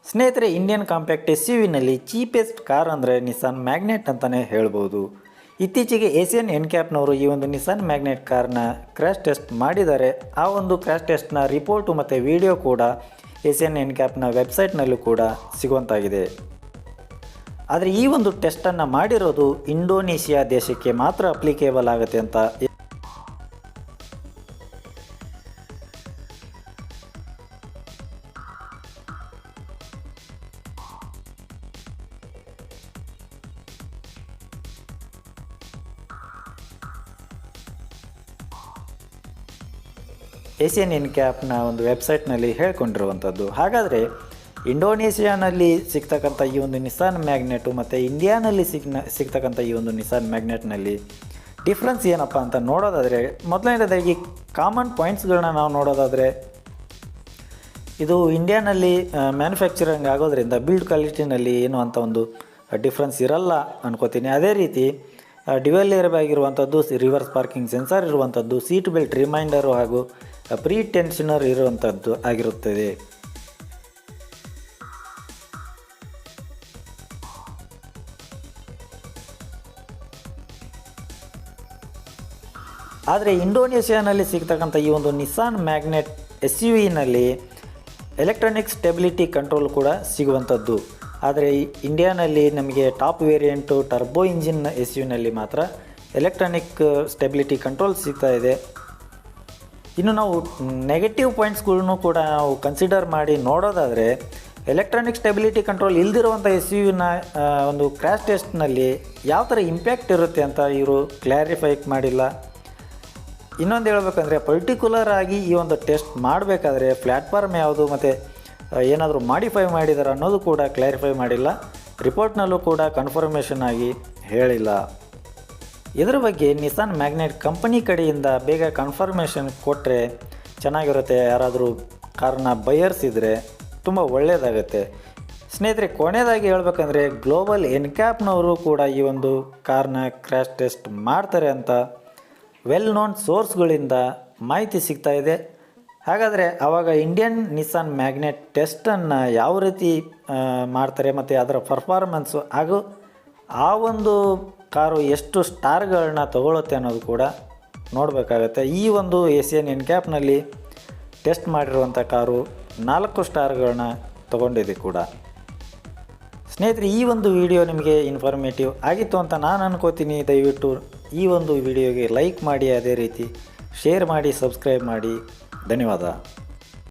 ಸ್ನೇಹಿತರೆ, Indian compact SUVನಲ್ಲಿ cheapest car ಅಂದರೆ Nissan magnet ಅಂತಲೇ ಹೇಳ್ಬೋದು. ಇತ್ತೀಚೆಗೆ ಏಸಿಯನ್ ಎನ್ಕ್ಯಾಪ್ನವರು ಈ ಒಂದು ನಿಸಾನ್ ಮ್ಯಾಗ್ನೆಟ್ ಕಾರ್ನ ಕ್ರ್ಯಾಶ್ ಟೆಸ್ಟ್ ಮಾಡಿದ್ದಾರೆ. ಆ ಒಂದು ಕ್ರ್ಯಾಶ್ ಟೆಸ್ಟ್ನ ರಿಪೋರ್ಟು ಮತ್ತು ವಿಡಿಯೋ ಕೂಡ ಏಸಿಯನ್ ಎನ್ಕ್ಯಾಪ್ನ ವೆಬ್ಸೈಟ್ನಲ್ಲೂ ಕೂಡ ಸಿಗುವಂತಾಗಿದೆ. ಆದರೆ ಈ ಒಂದು ಟೆಸ್ಟನ್ನು ಮಾಡಿರೋದು ಇಂಡೋನೇಷಿಯಾ ದೇಶಕ್ಕೆ ಮಾತ್ರ ಅಪ್ಲಿಕೇಬಲ್ ಆಗುತ್ತೆ ಅಂತ ಏಸಿಯನ್ ಎನ್ಕ್ಯಾಪ್ನ ಒಂದು ವೆಬ್ಸೈಟ್ನಲ್ಲಿ ಹೇಳ್ಕೊಂಡಿರುವಂಥದ್ದು. ಹಾಗಾದರೆ ಇಂಡೋನೇಷಿಯಾನಲ್ಲಿ ಸಿಗ್ತಕ್ಕಂಥ ಈ ಒಂದು ನಿಸಾನ್ ಮ್ಯಾಗ್ನೆಟು ಮತ್ತು ಇಂಡಿಯಾನಲ್ಲಿ ಸಿಗ್ತಕ್ಕಂಥ ಈ ಒಂದು ನಿಸಾನ್ ಮ್ಯಾಗ್ನೆಟ್ನಲ್ಲಿ ಡಿಫ್ರೆನ್ಸ್ ಏನಪ್ಪ ಅಂತ ನೋಡೋದಾದರೆ, ಮೊದಲನೇದಾಗಿ ಕಾಮನ್ ಪಾಯಿಂಟ್ಸ್ಗಳನ್ನ ನಾವು ನೋಡೋದಾದರೆ, ಇದು ಇಂಡಿಯಾನಲ್ಲಿ ಮ್ಯಾನುಫ್ಯಾಕ್ಚರಿಂಗ್ ಆಗೋದ್ರಿಂದ ಬಿಲ್ಡ್ ಕ್ವಾಲಿಟಿನಲ್ಲಿ ಏನು ಅಂತ ಒಂದು ಡಿಫ್ರೆನ್ಸ್ ಇರಲ್ಲ ಅನ್ಕೋತೀನಿ. ಅದೇ ರೀತಿ ಡ್ಯುಯಲ್ ಏರ್ ಬ್ಯಾಗ್ ಇರುವಂಥದ್ದು, ರಿವರ್ಸ್ ಪಾರ್ಕಿಂಗ್ ಸೆನ್ಸಾರ್ ಇರುವಂಥದ್ದು, ಸೀಟ್ ಬೆಲ್ಟ್ ರಿಮೈಂಡರು ಹಾಗೂ ಪ್ರೀ ಟೆನ್ಷನರ್ ಇರುವಂಥದ್ದು ಆಗಿರುತ್ತದೆ. ಆದರೆ ಇಂಡೋನೇಷಿಯಾನಲ್ಲಿ ಸಿಗ್ತಕ್ಕಂಥ ಈ ಒಂದು ನಿಸಾನ್ ಮ್ಯಾಗ್ನೆಟ್ SUVನಲ್ಲಿ ಎಲೆಕ್ಟ್ರಾನಿಕ್ ಸ್ಟೆಬಿಲಿಟಿ ಕಂಟ್ರೋಲ್ ಕೂಡ ಸಿಗುವಂಥದ್ದು. ಆದರೆ ಇಂಡಿಯಾನಲ್ಲಿ ನಮಗೆ ಟಾಪ್ ವೇರಿಯಂಟು ಟರ್ಬೋ ಇಂಜಿನ್ SUVನಲ್ಲಿ ಮಾತ್ರ ಎಲೆಕ್ಟ್ರಾನಿಕ್ ಸ್ಟೆಬಿಲಿಟಿ ಕಂಟ್ರೋಲ್ ಸಿಗ್ತಾ ಇದೆ. ಇನ್ನು ನಾವು ನೆಗೆಟಿವ್ ಪಾಯಿಂಟ್ಸ್ಗಳನ್ನು ಕೂಡ ನಾವು ಕನ್ಸಿಡರ್ ಮಾಡಿ ನೋಡೋದಾದರೆ, ಎಲೆಕ್ಟ್ರಾನಿಕ್ ಸ್ಟೆಬಿಲಿಟಿ ಕಂಟ್ರೋಲ್ ಇಲ್ದಿರುವಂಥ SUVನ ಒಂದು ಕ್ರ್ಯಾಶ್ ಟೆಸ್ಟ್ನಲ್ಲಿ ಯಾವ ಥರ ಇಂಪ್ಯಾಕ್ಟ್ ಇರುತ್ತೆ ಅಂತ ಇವರು ಕ್ಲಾರಿಫೈ ಮಾಡಿಲ್ಲ. ಇನ್ನೊಂದು ಹೇಳ್ಬೇಕಂದ್ರೆ, ಪರ್ಟಿಕ್ಯುಲರ್ ಆಗಿ ಈ ಒಂದು ಟೆಸ್ಟ್ ಮಾಡಬೇಕಾದ್ರೆ ಪ್ಲ್ಯಾಟ್ಫಾರ್ಮ್ ಯಾವುದು ಮತ್ತು ಏನಾದರೂ ಮಾಡಿಫೈ ಮಾಡಿದ್ದಾರೆ ಅನ್ನೋದು ಕೂಡ ಕ್ಲಾರಿಫೈ ಮಾಡಿಲ್ಲ. ರಿಪೋರ್ಟ್ನಲ್ಲೂ ಕೂಡ ಕನ್ಫರ್ಮೇಷನ್ ಆಗಿ ಹೇಳಿಲ್ಲ. ಇದರ ಬಗ್ಗೆ ನಿಸಾನ್ ಮ್ಯಾಗ್ನೆಟ್ ಕಂಪನಿ ಕಡೆಯಿಂದ ಬೇಗ ಕನ್ಫರ್ಮೇಷನ್ ಕೊಟ್ಟರೆ ಚೆನ್ನಾಗಿರುತ್ತೆ. ಯಾರಾದರೂ ಕಾರ್ನ ಬಯರ್ಸ್ ಇದ್ದರೆ ತುಂಬ ಒಳ್ಳೆಯದಾಗುತ್ತೆ. ಸ್ನೇಹಿತರೆ, ಕೊನೆಯದಾಗಿ ಹೇಳ್ಬೇಕಂದ್ರೆ, ಗ್ಲೋಬಲ್ ಎನ್ಕ್ಯಾಪ್ನವರು ಕೂಡ ಈ ಒಂದು ಕಾರ್ನ ಕ್ರ್ಯಾಶ್ ಟೆಸ್ಟ್ ಮಾಡ್ತಾರೆ ಅಂತ ವೆಲ್ ನೋನ್ ಸೋರ್ಸ್ಗಳಿಂದ ಮಾಹಿತಿ ಸಿಗ್ತಾ ಇದೆ. ಹಾಗಾದರೆ ಆವಾಗ ಇಂಡಿಯನ್ ನಿಸಾನ್ ಮ್ಯಾಗ್ನೆಟ್ ಟೆಸ್ಟನ್ನು ಯಾವ ರೀತಿ ಮಾಡ್ತಾರೆ ಮತ್ತು ಅದರ ಪರ್ಫಾರ್ಮೆನ್ಸು ಹಾಗೂ ಆ ಒಂದು ಕಾರು ಎಷ್ಟು ಸ್ಟಾರ್ಗಳನ್ನ ತಗೊಳುತ್ತೆ ಅನ್ನೋದು ಕೂಡ ನೋಡಬೇಕಾಗತ್ತೆ. ಈ ಒಂದು ಏಸಿಯನ್ ಎನ್ಕ್ಯಾಪ್ನಲ್ಲಿ ಟೆಸ್ಟ್ ಮಾಡಿರುವಂಥ ಕಾರು 4 ಸ್ಟಾರ್ಗಳನ್ನ ತಗೊಂಡಿದೆ ಕೂಡ. ಸ್ನೇಹಿತರೆ, ಈ ಒಂದು ವಿಡಿಯೋ ನಿಮಗೆ ಇನ್ಫಾರ್ಮೇಟಿವ್ ಆಗಿತ್ತು ಅಂತ ನಾನು ಅನ್ಕೋತೀನಿ. ದಯವಿಟ್ಟು ಈ ಒಂದು ವಿಡಿಯೋಗೆ ಲೈಕ್ ಮಾಡಿ, ಅದೇ ರೀತಿ ಶೇರ್ ಮಾಡಿ, ಸಬ್ಸ್ಕ್ರೈಬ್ ಮಾಡಿ. ಧನ್ಯವಾದ.